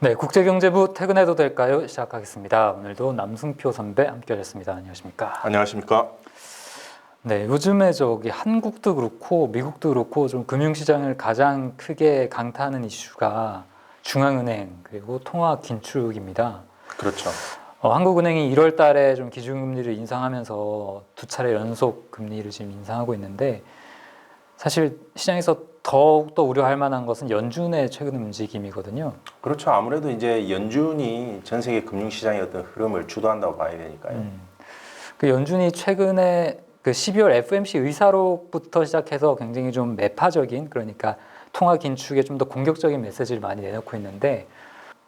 네, 국제경제부 퇴근해도 될까요? 시작하겠습니다. 오늘도 남승표 선배 함께하셨습니다. 안녕하십니까? 안녕하십니까? 네, 요즘에 한국도 그렇고 미국도 그렇고 좀 금융시장을 가장 크게 강타하는 이슈가 중앙은행 그리고 통화 긴축입니다. 그렇죠. 한국은행이 1월 달에 좀 기준금리를 인상하면서 두 차례 연속 금리를 지금 인상하고 있는데 사실 시장에서 더욱더 우려할 만한 것은 연준의 최근 움직임이거든요. 그렇죠. 아무래도 이제 연준이 전 세계 금융시장의 어떤 흐름을 주도한다고 봐야 되니까요. 그 연준이 최근에 그 12월 FOMC 의사록부터 시작해서 굉장히 좀 매파적인, 그러니까 통화 긴축에 좀 더 공격적인 메시지를 많이 내놓고 있는데,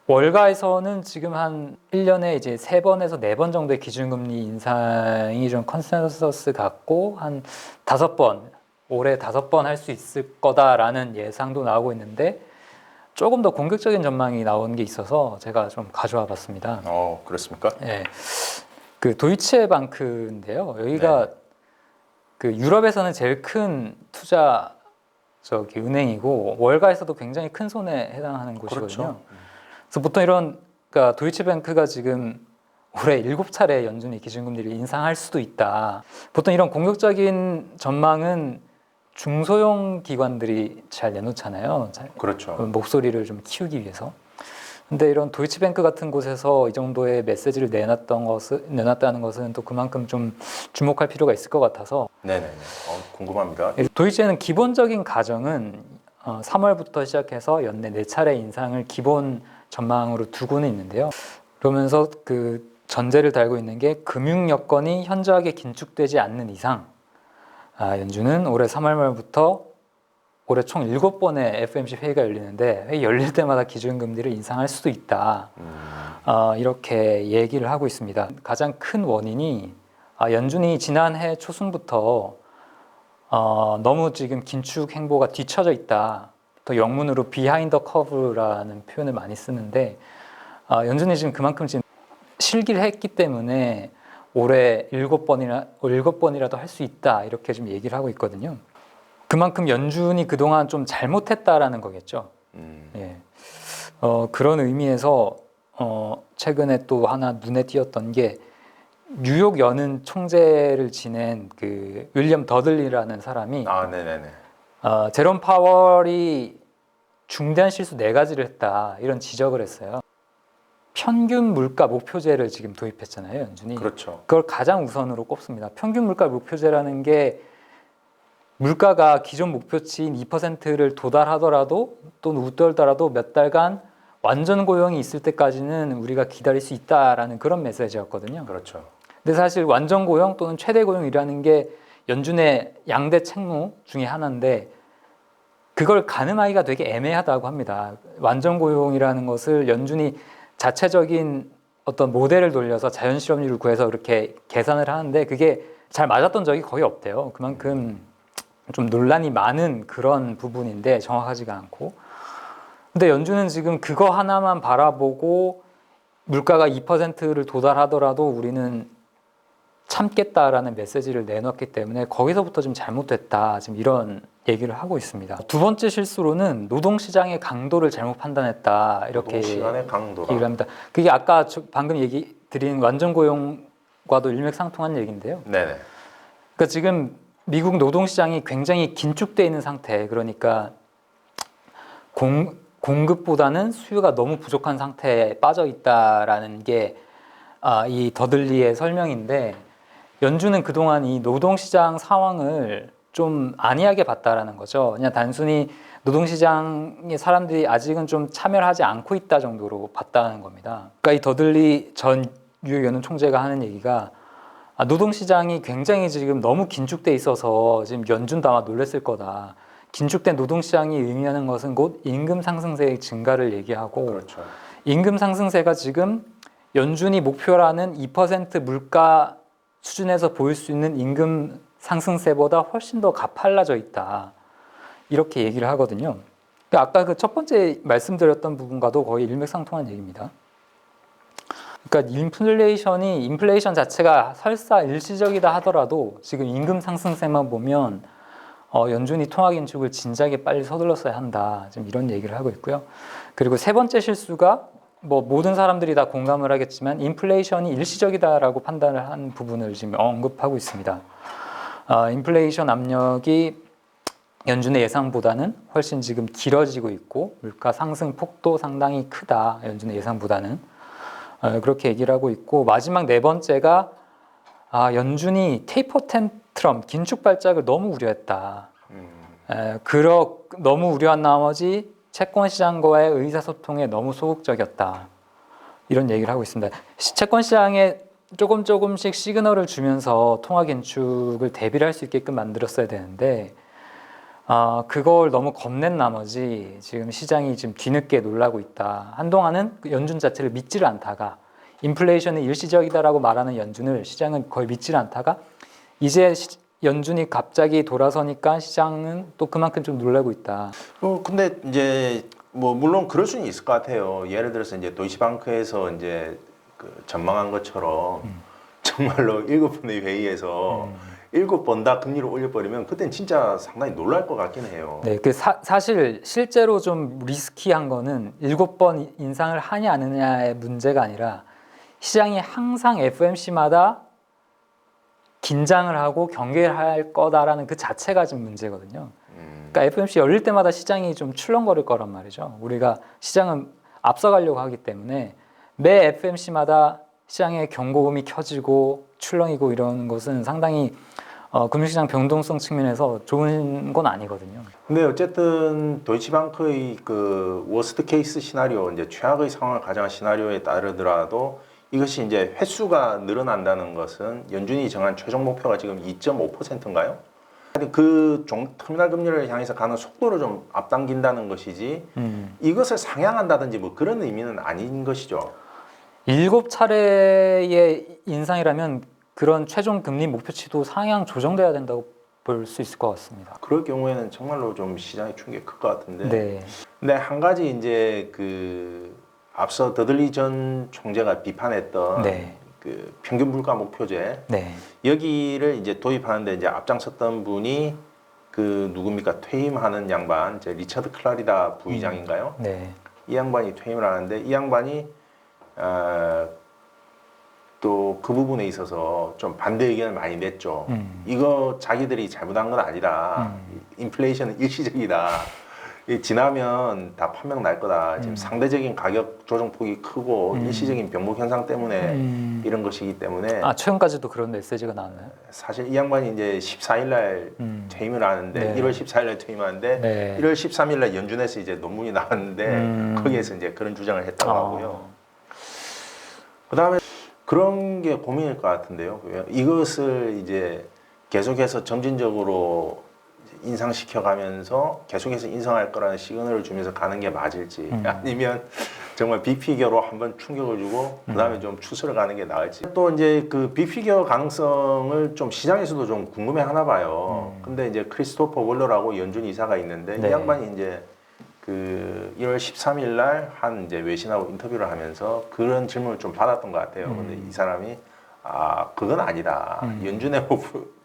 월가에서는 지금 한 1년에 이제 3번에서 4번 정도의 기준금리 인상이 좀 컨센서스 같고, 한 5번, 올해 5번 할 수 있을 거다라는 예상도 나오고 있는데, 조금 더 공격적인 전망이 나온 게 있어서 제가 좀 가져와 봤습니다. 그렇습니까? 네. 그 도이체방크인데요. 여기가 네. 그 유럽에서는 제일 큰 투자 은행이고 월가에서도 굉장히 큰 손에 해당하는 곳이거든요. 그렇죠. 그래서 보통 그러니까 도이체뱅크가 지금 올해 7차례 연준이 기준금리를 인상할 수도 있다. 보통 이런 공격적인 전망은 중소형 기관들이 잘 내놓잖아요. 그렇죠. 목소리를 좀 키우기 위해서. 근데 이런 도이치뱅크 같은 곳에서 이 정도의 메시지를 내놨다는 것은 또 그만큼 좀 주목할 필요가 있을 것 같아서. 네네. 궁금합니다. 도이치는 기본적인 가정은 3월부터 시작해서 연내 4차례 인상을 기본 전망으로 두고는 있는데요. 그러면서 그 전제를 달고 있는 게 금융 여건이 현저하게 긴축되지 않는 이상 연준은 올해 3월 말부터 올해 총 7번의 FOMC 회의가 열리는데 회의 열릴 때마다 기준금리를 인상할 수도 있다. 이렇게 얘기를 하고 있습니다. 가장 큰 원인이 연준이 지난해 초순부터 너무 지금 긴축 행보가 뒤처져 있다. 또 영문으로 behind the curve라는 표현을 많이 쓰는데 연준이 지금 그만큼 지금 실기를 했기 때문에 올해 7번이라도 할 수 있다. 이렇게 좀 얘기를 하고 있거든요. 그만큼 연준이 그동안 좀 잘못했다라는 거겠죠. 예. 그런 의미에서 최근에 또 하나 눈에 띄었던 게 뉴욕 연은 총재를 지낸 그 윌리엄 더들리라는 사람이 네네네. 제롬 파월이 중대한 실수 4가지를 했다 이런 지적을 했어요. 평균 물가 목표제를 지금 도입했잖아요, 연준이. 그렇죠. 그걸 가장 우선으로 꼽습니다. 평균 물가 목표제라는 게 물가가 기존 목표치인 2%를 도달하더라도 또는 웃돌더라도 몇 달간 완전 고용이 있을 때까지는 우리가 기다릴 수 있다라는 그런 메시지였거든요. 그렇죠. 근데 사실 완전 고용 또는 최대 고용이라는 게 연준의 양대 책무 중에 하나인데 그걸 가늠하기가 되게 애매하다고 합니다. 완전 고용이라는 것을 연준이 자체적인 어떤 모델을 돌려서 자연 실업률을 구해서 그렇게 계산을 하는데 그게 잘 맞았던 적이 거의 없대요. 그만큼 좀 논란이 많은 그런 부분인데 정확하지가 않고. 근데 연준은 지금 그거 하나만 바라보고 물가가 2%를 도달하더라도 우리는 참겠다라는 메시지를 내놨기 때문에 거기서부터 좀 잘못됐다. 지금 이런 얘기를 하고 있습니다. 두 번째 실수로는 노동시장의 강도를 잘못 판단했다. 이렇게 노동시간의 강도라. 얘기를 합니다. 그게 아까 방금 얘기 드린 완전 고용과도 일맥상통한 얘기인데요. 네네. 그러니까 지금 미국 노동시장이 굉장히 긴축되어 있는 상태, 그러니까 공급보다는 수요가 너무 부족한 상태에 빠져 있다라는 게 이 더들리의 설명인데 연준은 그동안 이 노동시장 상황을 좀 안이하게 봤다라는 거죠. 그냥 단순히 노동시장의 사람들이 아직은 좀 참여하지 않고 있다 정도로 봤다는 겁니다. 그러니까 이 더들리 전 뉴욕 연은 총재가 하는 얘기가 노동시장이 굉장히 지금 너무 긴축돼 있어서 지금 연준도 아마 놀랬을 거다. 긴축된 노동시장이 의미하는 것은 곧 임금 상승세의 증가를 얘기하고 그렇죠. 임금 상승세가 지금 연준이 목표라는 2% 물가 수준에서 보일 수 있는 임금 상승세보다 훨씬 더 가팔라져 있다. 이렇게 얘기를 하거든요. 아까 그 첫 번째 말씀드렸던 부분과도 거의 일맥상통한 얘기입니다. 그러니까 인플레이션 자체가 설사 일시적이다 하더라도 지금 임금 상승세만 보면 연준이 통화 긴축을 진작에 빨리 서둘렀어야 한다. 지금 이런 얘기를 하고 있고요. 그리고 세 번째 실수가 뭐 모든 사람들이 다 공감을 하겠지만 인플레이션이 일시적이다라고 판단을 한 부분을 지금 언급하고 있습니다. 인플레이션 압력이 연준의 예상보다는 훨씬 지금 길어지고 있고 물가 상승 폭도 상당히 크다. 연준의 예상보다는 그렇게 얘기를 하고 있고 마지막 네 번째가 연준이 테이퍼 텐트럼 긴축 발작을 너무 우려했다. 너무 우려한 나머지 채권 시장과의 의사소통에 너무 소극적이었다. 이런 얘기를 하고 있습니다. 채권 시장에 조금씩 시그널을 주면서 통화 긴축을 대비를 할 수 있게끔 만들었어야 되는데 그걸 너무 겁낸 나머지 지금 시장이 지금 뒤늦게 놀라고 있다. 한동안은 연준 자체를 믿지를 않다가 인플레이션은 일시적이다라고 말하는 연준을 시장은 거의 믿지를 않다가 이제 연준이 갑자기 돌아서니까 시장은 또 그만큼 좀 놀라고 있다. 근데 이제 뭐 물론 그럴 수는 있을 것 같아요. 예를 들어서 이제 도이치방크에서 이제 그 전망한 것처럼 정말로 7번의 회의에서 7번 다 금리를 올려버리면 그땐 진짜 상당히 놀랄 것 같긴 해요. 네, 사실 실제로 좀 리스키한 거는 7번 인상을 하냐 안 하냐의 문제가 아니라 시장이 항상 FOMC마다 긴장을 하고 경계를 할 거다라는 그 자체가 좀 문제거든요. 그러니까 FOMC 열릴 때마다 시장이 좀 출렁거릴 거란 말이죠. 우리가 시장은 앞서가려고 하기 때문에 매 FOMC마다 시장의 경고음이 켜지고 출렁이고 이런 것은 상당히 금융시장 변동성 측면에서 좋은 건 아니거든요. 근데 어쨌든 도이치방크의 그 워스트 케이스 시나리오, 이제 최악의 상황을 가정한 시나리오에 따르더라도 이것이 이제 횟수가 늘어난다는 것은 연준이 정한 최종 목표가 지금 2.5%인가요? 그 터미널 금리를 향해서 가는 속도를 좀 앞당긴다는 것이지 이것을 상향한다든지 뭐 그런 의미는 아닌 것이죠. 7차례의 인상이라면 그런 최종 금리 목표치도 상향 조정돼야 된다고 볼 수 있을 것 같습니다. 그럴 경우에는 정말로 좀 시장에 충격이 클 것 같은데. 네. 근데 한 가지 이제 그 앞서 더들리 전 총재가 비판했던 네. 그 평균 물가 목표제 네. 여기를 이제 도입하는데 이제 앞장섰던 분이 그 누굽니까 퇴임하는 양반 이제 리처드 클라리다 부의장인가요? 네. 이 양반이 퇴임을 하는데 이 양반이 또 그 부분에 있어서 좀 반대 의견을 많이 냈죠. 이거 자기들이 잘못한 건 아니다. 인플레이션은 일시적이다. 지나면 다 판명 날 거다. 지금 상대적인 가격 조정폭이 크고 일시적인 병목 현상 때문에 이런 것이기 때문에 최근까지도 그런 메시지가 나왔나요? 사실 이 양반이 이제 14일 날 퇴임을 하는데 네. 1월 14일 날 퇴임하는데 네. 1월 13일 날 연준에서 이제 논문이 나왔는데 거기에서 이제 그런 주장을 했다고 하고요. 그다음에 그런 게 고민일 것 같은데요. 이것을 이제 계속해서 점진적으로 인상시켜가면서 계속해서 인상할 거라는 시그널을 주면서 가는 게 맞을지 아니면 정말 빅피겨로 한번 충격을 주고 그다음에 좀 추스러 가는 게 나을지 또 이제 그 빅피겨 가능성을 좀 시장에서도 좀 궁금해 하나 봐요. 근데 이제 크리스토퍼 월러라고 연준 이사가 있는데 네. 이 양반이 이제 그 1월 13일 날 한 이제 외신하고 인터뷰를 하면서 그런 질문을 좀 받았던 것 같아요. 근데 이 사람이 그건 아니다. 연준의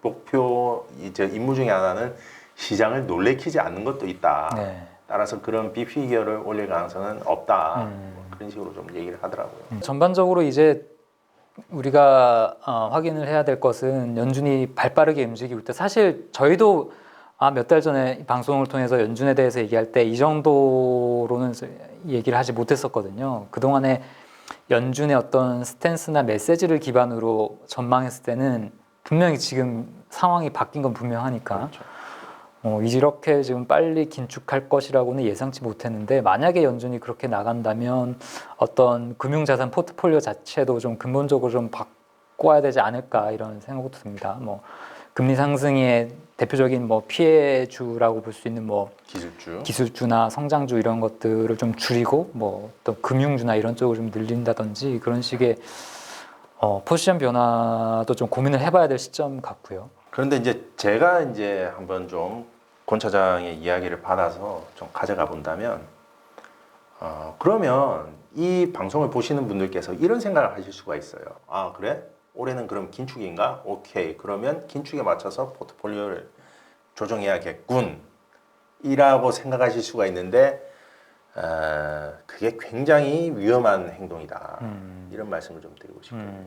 목표 이제 임무 중에 하나는 시장을 놀래키지 않는 것도 있다. 네. 따라서 그런 비피겨를 올릴 가능성은 없다. 뭐 그런 식으로 좀 얘기를 하더라고요. 전반적으로 이제 우리가 확인을 해야 될 것은 연준이 발빠르게 움직이고 있다. 사실 저희도 몇 달 전에 방송을 통해서 연준에 대해서 얘기할 때 이 정도로는 얘기를 하지 못했었거든요. 그동안에 연준의 어떤 스탠스나 메시지를 기반으로 전망했을 때는 분명히 지금 상황이 바뀐 건 분명하니까 그렇죠. 이렇게 지금 빨리 긴축할 것이라고는 예상치 못했는데 만약에 연준이 그렇게 나간다면 어떤 금융자산 포트폴리오 자체도 좀 근본적으로 좀 바꿔야 되지 않을까 이런 생각도 듭니다. 뭐 금리 상승의 대표적인 뭐 피해주라고 볼 수 있는 뭐 기술주나 성장주 이런 것들을 좀 줄이고 뭐 또 금융주나 이런 쪽을 좀 늘린다든지 그런 식의 포지션 변화도 좀 고민을 해봐야 될 시점 같고요. 그런데 이제 제가 이제 한번 좀 권 차장의 이야기를 받아서 좀 가져가 본다면 그러면 이 방송을 보시는 분들께서 이런 생각을 하실 수가 있어요. 그래? 올해는 그럼 긴축인가? 오케이. 그러면 긴축에 맞춰서 포트폴리오를 조정해야겠군. 이라고 생각하실 수가 있는데 그게 굉장히 위험한 행동이다. 이런 말씀을 좀 드리고 싶거든요.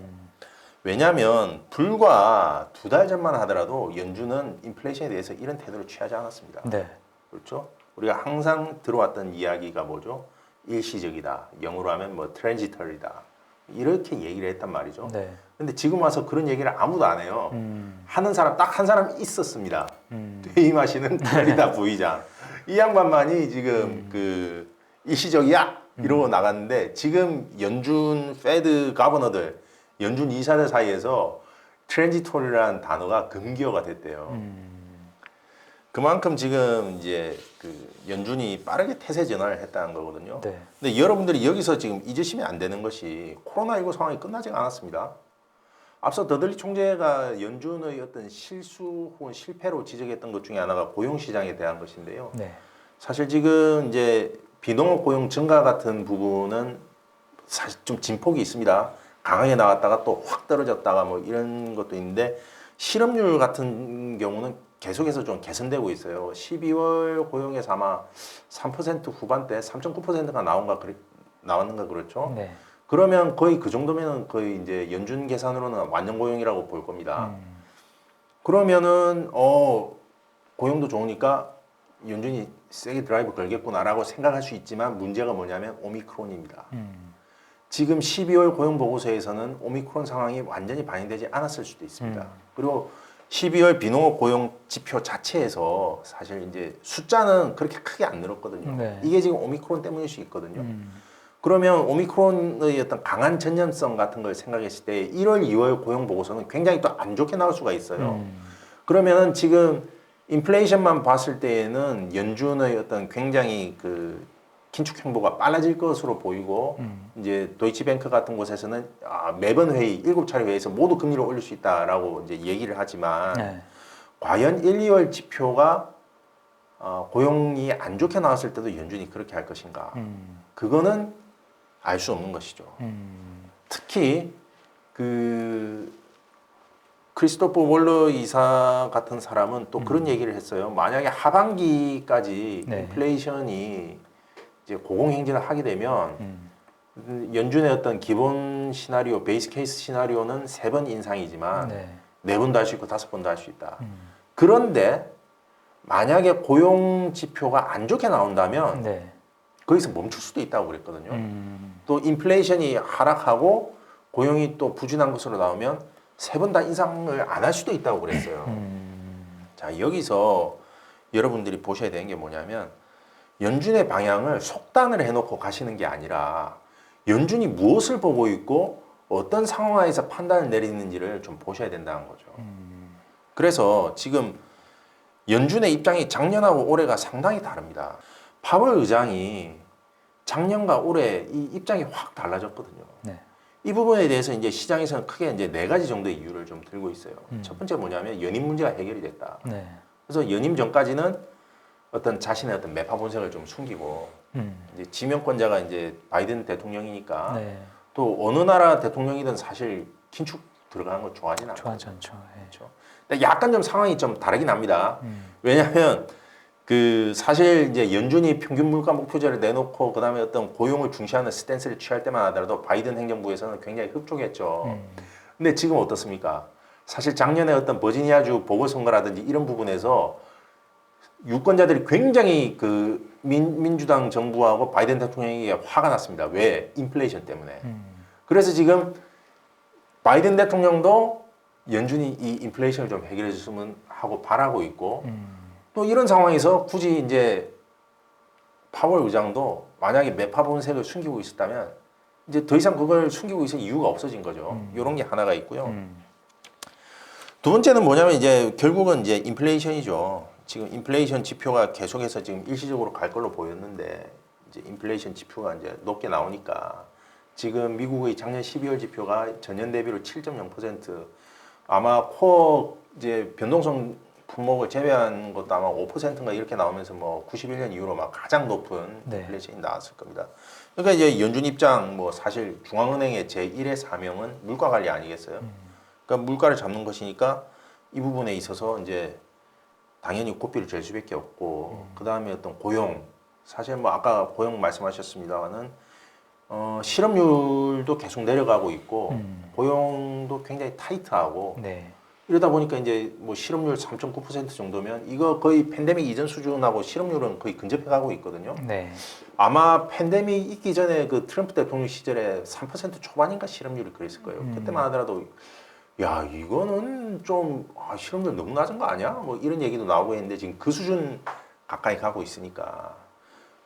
왜냐하면 불과 2달 전만 하더라도 연준은 인플레이션에 대해서 이런 태도를 취하지 않았습니다. 네. 그렇죠? 우리가 항상 들어왔던 이야기가 뭐죠? 일시적이다. 영어로 하면 뭐 트랜지터리다. 이렇게 얘기를 했단 말이죠. 네. 근데 지금 와서 그런 얘기를 아무도 안 해요. 하는 사람 딱 한 사람 있었습니다. 퇴임하시는 플로리다 부의장. 이 양반만이 지금 그 일시적이야 이러고 나갔는데 지금 연준 페드 가버너들, 연준 이사들 사이에서 트랜지토리라는 단어가 금기어가 됐대요. 그만큼 지금 이제 그 연준이 빠르게 태세 전환을 했다는 거거든요. 네. 근데 여러분들이 여기서 지금 잊으시면 안 되는 것이 코로나19 상황이 끝나지 않았습니다. 앞서 더들리 총재가 연준의 어떤 실수 혹은 실패로 지적했던 것 중에 하나가 고용시장에 대한 것인데요. 네. 사실 지금 이제 비농업 고용 증가 같은 부분은 사실 좀 진폭이 있습니다. 강하게 나갔다가 또 확 떨어졌다가 뭐 이런 것도 있는데 실업률 같은 경우는 계속해서 좀 개선되고 있어요. 12월 고용에서 아마 3% 후반대, 3.9%가 나왔는가 그렇죠. 네. 그러면 거의 그 정도면은 거의 이제 연준 계산으로는 완전 고용이라고 볼 겁니다. 그러면은 고용도 좋으니까 연준이 세게 드라이브 걸겠구나라고 생각할 수 있지만 문제가 뭐냐면 오미크론입니다. 지금 12월 고용 보고서에서는 오미크론 상황이 완전히 반영되지 않았을 수도 있습니다. 그리고 12월 비농업 고용 지표 자체에서 사실 이제 숫자는 그렇게 크게 안 늘었거든요. 네. 이게 지금 오미크론 때문일 수 있거든요. 그러면 오미크론의 어떤 강한 전염성 같은 걸 생각했을 때 1월, 2월 고용 보고서는 굉장히 또 안 좋게 나올 수가 있어요. 그러면은 지금 인플레이션만 봤을 때에는 연준의 어떤 굉장히 그 긴축 행보가 빨라질 것으로 보이고 이제 도이치뱅크 같은 곳에서는 매번 회의 7차례 회의에서 모두 금리를 올릴 수 있다라고 이제 얘기를 하지만 네. 과연 1, 2월 지표가 고용이 안 좋게 나왔을 때도 연준이 그렇게 할 것인가? 그거는 알 수 없는 것이죠. 특히 그 크리스토퍼 월러 이사 같은 사람은 또 그런 얘기를 했어요. 만약에 하반기까지 네. 인플레이션이 이제 고공행진을 하게 되면 연준의 어떤 기본 시나리오, 베이스 케이스 시나리오는 3번 인상이지만 네. 4번도 할 수 있고 5번도 할 수 있다. 그런데 만약에 고용 지표가 안 좋게 나온다면 네. 거기서 멈출 수도 있다고 그랬거든요. 또 인플레이션이 하락하고 고용이 또 부진한 것으로 나오면 3번 다 인상을 안 할 수도 있다고 그랬어요. 자, 여기서 여러분들이 보셔야 되는 게 뭐냐면 연준의 방향을 속단을 해놓고 가시는 게 아니라 연준이 무엇을 보고 있고 어떤 상황에서 판단을 내리는지를 좀 보셔야 된다는 거죠. 그래서 지금 연준의 입장이 작년하고 올해가 상당히 다릅니다. 파월 의장이 작년과 올해 이 입장이 확 달라졌거든요. 네. 이 부분에 대해서 이제 시장에서는 크게 이제 4가지 정도의 이유를 좀 들고 있어요. 첫 번째 뭐냐면 연임 문제가 해결이 됐다. 네. 그래서 연임 전까지는 어떤 자신의 어떤 매파 본색을 좀 숨기고 이제 지명권자가 이제 바이든 대통령이니까 네. 또 어느 나라 대통령이든 사실 긴축 들어가는 걸 좋아하진 않아요. 좋아하지 않죠. 네. 그렇죠. 근데 약간 좀 상황이 좀 다르긴 합니다. 왜냐하면 그 사실 이제 연준이 평균 물가 목표제를 내놓고 그다음에 어떤 고용을 중시하는 스탠스를 취할 때만 하더라도 바이든 행정부에서는 굉장히 흡족했죠. 근데 지금 어떻습니까? 사실 작년에 어떤 버지니아주 보궐선거라든지 이런 부분에서 유권자들이 굉장히 그 민주당 정부하고 바이든 대통령에게 화가 났습니다. 왜? 인플레이션 때문에. 그래서 지금 바이든 대통령도 연준이 이 인플레이션을 좀 해결해 줬으면 하고 바라고 있고 또 이런 상황에서 굳이 이제 파월 의장도 만약에 매파 본색을 숨기고 있었다면 이제 더 이상 그걸 숨기고 있을 이유가 없어진 거죠. 이런 게 하나가 있고요. 두 번째는 뭐냐면 이제 결국은 이제 인플레이션이죠. 지금 인플레이션 지표가 계속해서 지금 일시적으로 갈 걸로 보였는데 이제 인플레이션 지표가 이제 높게 나오니까 지금 미국의 작년 12월 지표가 전년 대비로 7.0% 아마 코어 이제 변동성 품목을 제외한 것도 아마 5%인가 이렇게 나오면서 뭐 91년 이후로 막 가장 높은 네. 인플레이션이 나왔을 겁니다. 그러니까 이제 연준 입장 뭐 사실 중앙은행의 제1의 사명은 물가 관리 아니겠어요? 그러니까 물가를 잡는 것이니까 이 부분에 있어서 이제 당연히 고삐를 잴 수밖에 없고 그 다음에 어떤 고용 사실 뭐 아까 고용 말씀하셨습니다만은 실업률도 계속 내려가고 있고 고용도 굉장히 타이트하고 네. 이러다 보니까 이제 뭐 실업률 3.9% 정도면 이거 거의 팬데믹 이전 수준하고 실업률은 거의 근접해 가고 있거든요. 네. 아마 팬데믹 있기 전에 그 트럼프 대통령 시절에 3% 초반인가 실업률이 그랬을 거예요. 그때만 하더라도 야 이거는 좀 실업률 너무 낮은 거 아니야? 뭐 이런 얘기도 나오고 했는데 지금 그 수준 가까이 가고 있으니까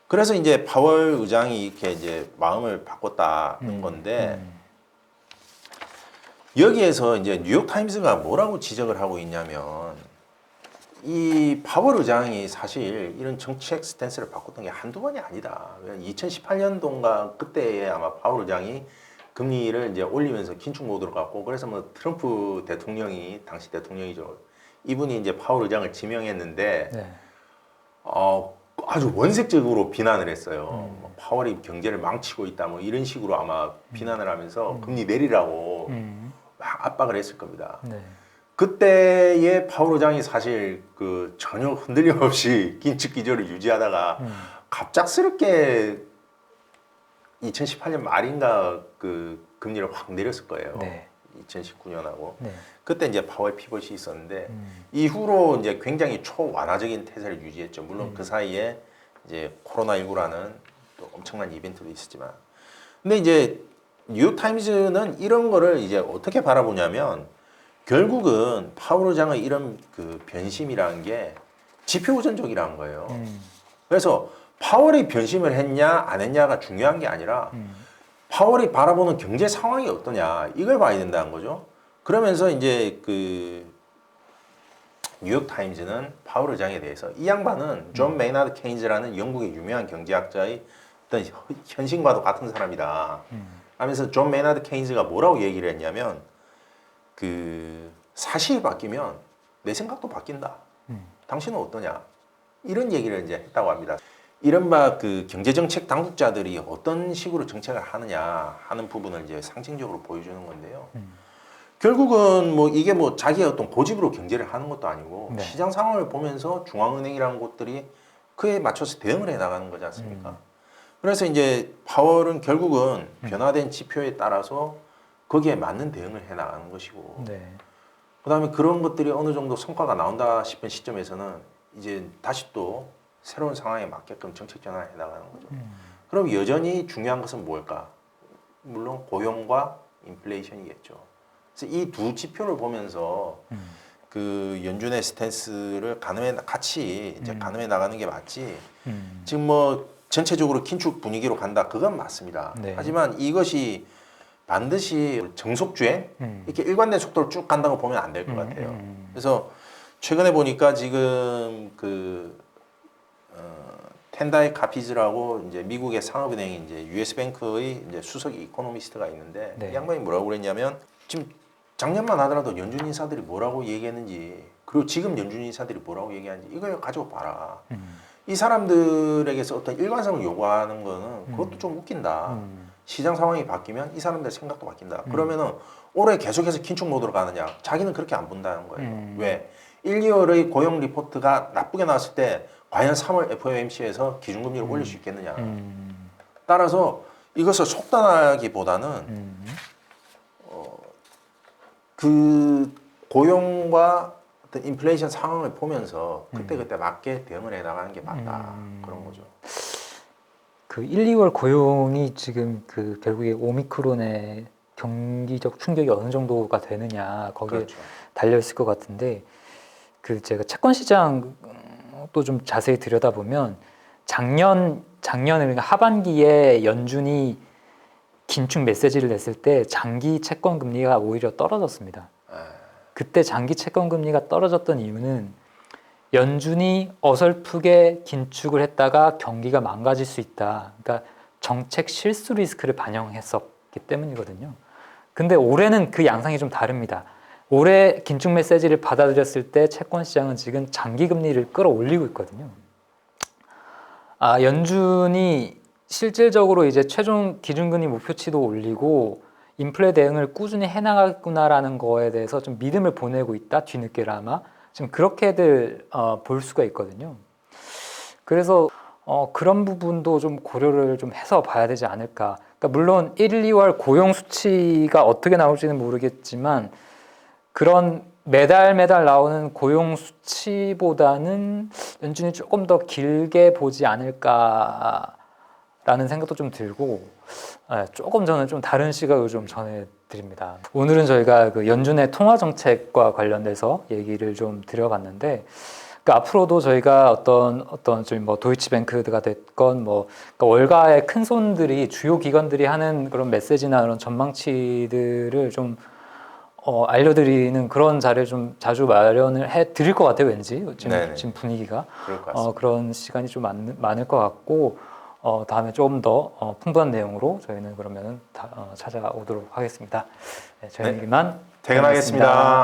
그래서 이제 파월 의장이 이렇게 이제 마음을 바꿨다는 건데 여기에서 이제 뉴욕 타임스가 뭐라고 지적을 하고 있냐면 이 파월 의장이 사실 이런 정책 스탠스를 바꿨던 게 한두 번이 아니다. 2018년도인가 그때에 아마 파월 의장이 금리를 이제 올리면서 긴축 모드로 갔고 그래서 뭐 트럼프 대통령이 당시 대통령이죠. 이분이 이제 파월 의장을 지명했는데 네. 아주 원색적으로 비난을 했어요. 뭐 파월이 경제를 망치고 있다 뭐 이런 식으로 아마 비난을 하면서 금리 내리라고 막 압박을 했을 겁니다. 네. 그때의 파월 의장이 사실 그 전혀 흔들림 없이 긴축 기조를 유지하다가 갑작스럽게 2018년 말인가 그 금리를 확 내렸을 거예요. 네. 2019년하고 네. 그때 이제 파월 피벗이 있었는데 이후로 이제 굉장히 초완화적인 태세를 유지했죠. 물론 그 사이에 이제 코로나19라는 또 엄청난 이벤트도 있었지만, 근데 이제 뉴욕 타임즈는 이런 거를 이제 어떻게 바라보냐면 결국은 파월 의장의 이런 그 변심이라는 게 지표 우선적이라는 거예요. 그래서 파월이 변심을 했냐 안 했냐가 중요한 게 아니라 파월이 바라보는 경제 상황이 어떠냐 이걸 봐야 된다는 거죠. 그러면서 이제 그 뉴욕 타임즈는 파월 의장에 대해서 이 양반은 존 메이나드 케인즈라는 영국의 유명한 경제학자의 어떤 현신과도 같은 사람이다. 하면서 존 메이나드 케인즈가 뭐라고 얘기를 했냐면 그 사실이 바뀌면 내 생각도 바뀐다. 당신은 어떠냐? 이런 얘기를 이제 했다고 합니다. 이른바 그 경제정책 당국자들이 어떤 식으로 정책을 하느냐 하는 부분을 이제 상징적으로 보여주는 건데요. 결국은 뭐 이게 뭐 자기의 어떤 고집으로 경제를 하는 것도 아니고 네. 시장 상황을 보면서 중앙은행이라는 곳들이 그에 맞춰서 대응을 해 나가는 거지 않습니까? 그래서 이제 파월은 결국은 변화된 지표에 따라서 거기에 맞는 대응을 해 나가는 것이고 네. 그다음에 그런 것들이 어느 정도 성과가 나온다 싶은 시점에서는 이제 다시 또 새로운 상황에 맞게끔 정책 전환을 해 나가는 거죠. 그럼 여전히 중요한 것은 뭘까? 물론 고용과 인플레이션이겠죠. 그래서 이 두 지표를 보면서 그 연준의 스탠스를 같이 이제 가늠해 나가는 게 맞지. 지금 뭐 전체적으로 긴축 분위기로 간다. 그건 맞습니다. 네. 하지만 이것이 반드시 정속주행 이렇게 일관된 속도로 쭉 간다고 보면 안 될 것 같아요. 그래서 최근에 보니까 지금 그 텐다이 카피즈라고 이제 미국의 상업은행이 이제 US 뱅크의 이제 수석 이코노미스트가 있는데 네. 이 양반이 뭐라고 그랬냐면 지금 작년만 하더라도 연준 인사들이 뭐라고 얘기했는지 그리고 지금 연준 인사들이 뭐라고 얘기하는지 이걸 가지고 봐라. 이 사람들에게서 어떤 일관성을 요구하는 거는 그것도 좀 웃긴다. 시장 상황이 바뀌면 이 사람들 생각도 바뀐다. 그러면은 올해 계속해서 긴축 모드로 가느냐? 자기는 그렇게 안 본다는 거예요. 왜? 1, 2월의 고용 리포트가 나쁘게 나왔을 때 과연 3월 FOMC에서 기준금리를 올릴 수 있겠느냐? 따라서 이것을 속단하기보다는 그 고용과 어떤 인플레이션 상황을 보면서 그때그때 맞게 대응을 해 나가는 게 맞다. 그런 거죠. 그 1, 2월 고용이 지금 그 결국에 오미크론의 경기적 충격이 어느 정도가 되느냐 거기에 그렇죠. 달려 있을 것 같은데 그 제가 채권 시장 또 좀 자세히 들여다보면 작년에 그러니까 하반기에 연준이 긴축 메시지를 냈을 때 장기 채권 금리가 오히려 떨어졌습니다. 그때 장기 채권 금리가 떨어졌던 이유는 연준이 어설프게 긴축을 했다가 경기가 망가질 수 있다. 그러니까 정책 실수 리스크를 반영했었기 때문이거든요. 근데 올해는 그 양상이 좀 다릅니다. 올해 긴축 메시지를 받아들였을 때 채권 시장은 지금 장기 금리를 끌어올리고 있거든요. 연준이 실질적으로 이제 최종 기준금리 목표치도 올리고 인플레 대응을 꾸준히 해나가구나라는 거에 대해서 좀 믿음을 보내고 있다. 뒤늦게라마 지금 그렇게들 볼 수가 있거든요. 그래서 그런 부분도 좀 고려를 좀 해서 봐야 되지 않을까. 그러니까 물론 1, 2월 고용 수치가 어떻게 나올지는 모르겠지만 그런 매달 나오는 고용 수치보다는 연준이 조금 더 길게 보지 않을까라는 생각도 좀 들고 조금 저는 좀 다른 시각을 좀 전해드립니다. 오늘은 저희가 그 연준의 통화 정책과 관련돼서 얘기를 좀 드려봤는데 그러니까 앞으로도 저희가 어떤 좀 뭐 도이치뱅크가 됐건 뭐 그러니까 월가의 큰 손들이 주요 기관들이 하는 그런 메시지나 그런 전망치들을 좀 알려드리는 그런 자리를 좀 자주 마련을 해 드릴 것 같아요, 왠지 지금 분위기가 그럴 것 같습니다. 그런 시간이 좀 많을 것 같고 다음에 조금 더 풍부한 내용으로 저희는 그러면은 찾아오도록 하겠습니다. 네, 저희는 이만 퇴근하겠습니다.